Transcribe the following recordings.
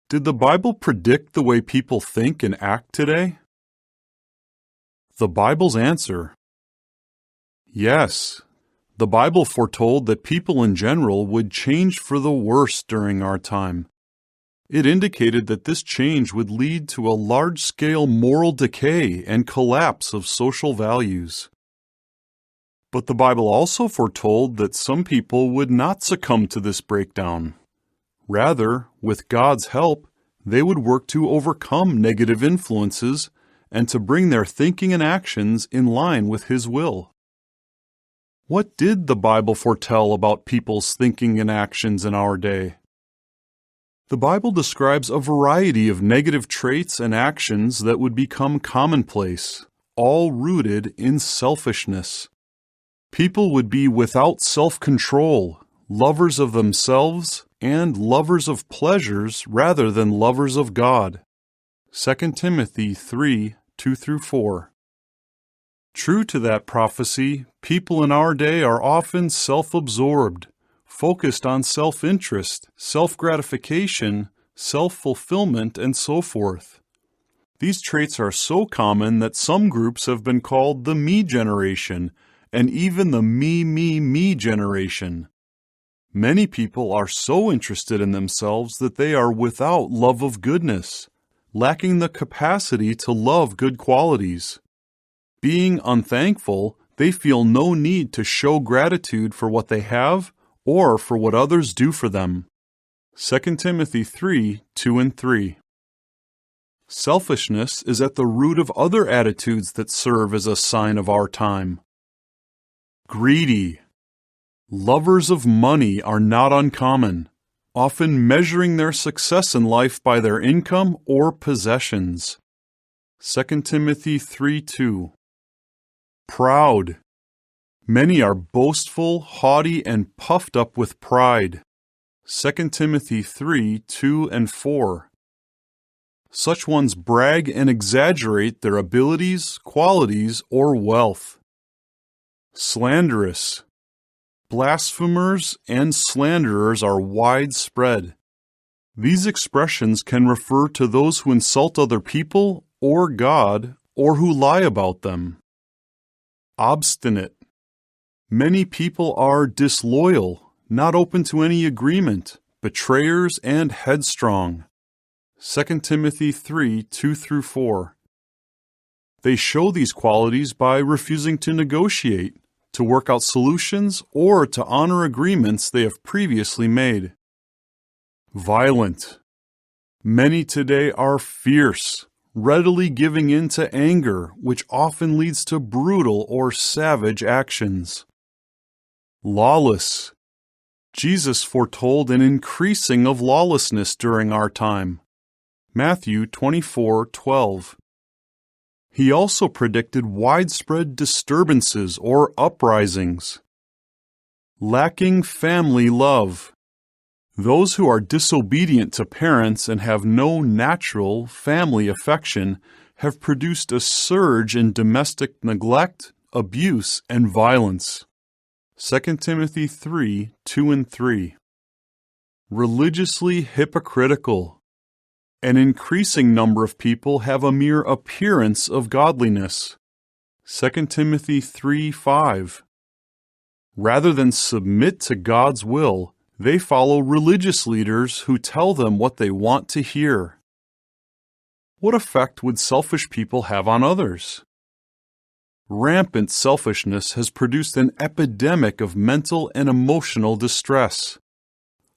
Did the Bible predict the way people think and act today? The Bible's answer: yes. The Bible foretold that people in general would change for the worse during our time. It indicated that this change would lead to a large-scale moral decay and collapse of social values. But the Bible also foretold that some people would not succumb to this breakdown. Rather, with God's help, they would work to overcome negative influences and to bring their thinking and actions in line with His will. What did the Bible foretell about people's thinking and actions in our day? The Bible describes a variety of negative traits and actions that would become commonplace, all rooted in selfishness. People would be without self-control, lovers of themselves, and lovers of pleasures rather than lovers of God. 2 Timothy 3:2-4. True to that prophecy, people in our day are often self-absorbed, focused on self-interest, self-gratification, self-fulfillment, and so forth. These traits are so common that some groups have been called the me generation, and even the me generation. Many people are so interested in themselves that they are without love of goodness, lacking the capacity to love good qualities. Being unthankful, they feel no need to show gratitude for what they have or for what others do for them. 2 Timothy 3:2-3. Selfishness is at the root of other attitudes that serve as a sign of our time. Greedy. Lovers of money are not uncommon, often measuring their success in life by their income or possessions. 2 Timothy 3:2. Proud. Many are boastful, haughty, and puffed up with pride. 2 Timothy 3:2-4. Such ones brag and exaggerate their abilities, qualities, or wealth. Slanderous. Blasphemers and slanderers are widespread. These expressions can refer to those who insult other people or God, or who lie about them. Obstinate. Many people are disloyal, not open to any agreement, betrayers, and headstrong. 2 Timothy 3:2-4. They show these qualities by refusing to negotiate, to work out solutions, or to honor agreements they have previously made. Violent. Many today are fierce, readily giving in to anger, which often leads to brutal or savage actions. Lawless. Jesus foretold an increasing of lawlessness during our time. Matthew 24:12. He also predicted widespread disturbances or uprisings. Lacking family love. Those who are disobedient to parents and have no natural family affection have produced a surge in domestic neglect, abuse, and violence. 2 Timothy 3:2-3. Religiously hypocritical. An increasing number of people have a mere appearance of godliness. 2 Timothy 3:5. Rather than submit to God's will, they follow religious leaders who tell them what they want to hear. What effect would selfish people have on others? Rampant selfishness has produced an epidemic of mental and emotional distress.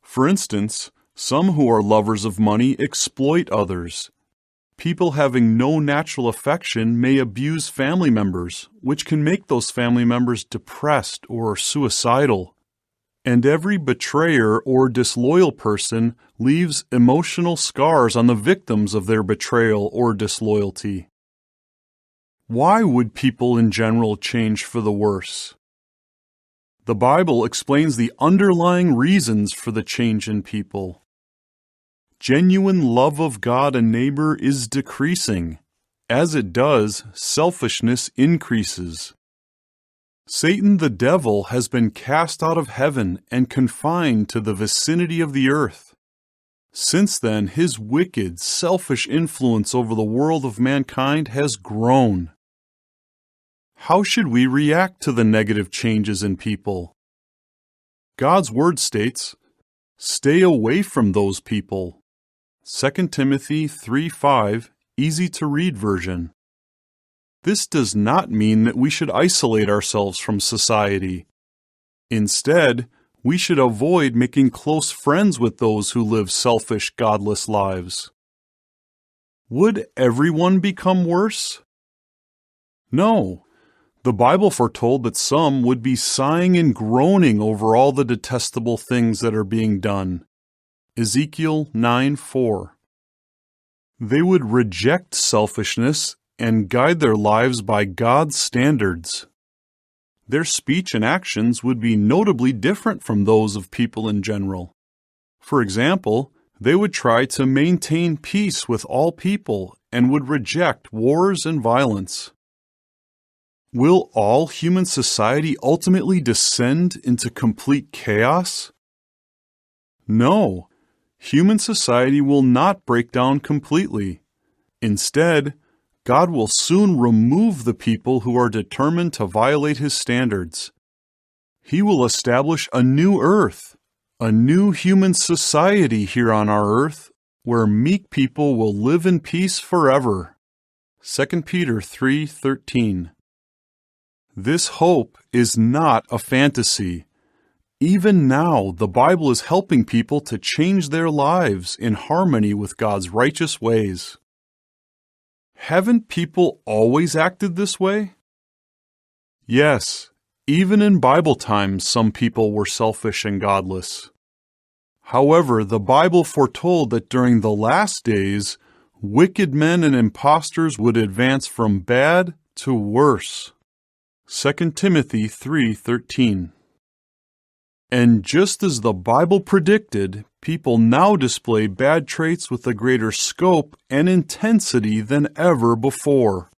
For instance, some who are lovers of money exploit others. People having no natural affection may abuse family members, which can make those family members depressed or suicidal. And every betrayer or disloyal person leaves emotional scars on the victims of their betrayal or disloyalty. Why would people in general change for the worse? The Bible explains the underlying reasons for the change in people. Genuine love of God and neighbor is decreasing. As it does, selfishness increases. Satan the devil has been cast out of heaven and confined to the vicinity of the earth. Since then, his wicked, selfish influence over the world of mankind has grown. How should we react to the negative changes in people? God's word states, "Stay away from those people." 2 Timothy 3:5, easy-to-read version. This does not mean that we should isolate ourselves from society. Instead, we should avoid making close friends with those who live selfish, godless lives. Would everyone become worse? No. The Bible foretold that some would be sighing and groaning over all the detestable things that are being done. Ezekiel 9:4. They would reject selfishness and guide their lives by God's standards. Their speech and actions would be notably different from those of people in general. For example, they would try to maintain peace with all people and would reject wars and violence. Will all human society ultimately descend into complete chaos? No, human society will not break down completely. Instead, God will soon remove the people who are determined to violate His standards. He will establish a new earth, a new human society here on our earth, where meek people will live in peace forever. 2 Peter 3:13. This hope is not a fantasy. Even now, the Bible is helping people to change their lives in harmony with God's righteous ways. Haven't people always acted this way? Yes, even in Bible times, some people were selfish and godless. However, the Bible foretold that during the last days, wicked men and impostors would advance from bad to worse. 2 Timothy 3:13. And just as the Bible predicted, people now display bad traits with a greater scope and intensity than ever before.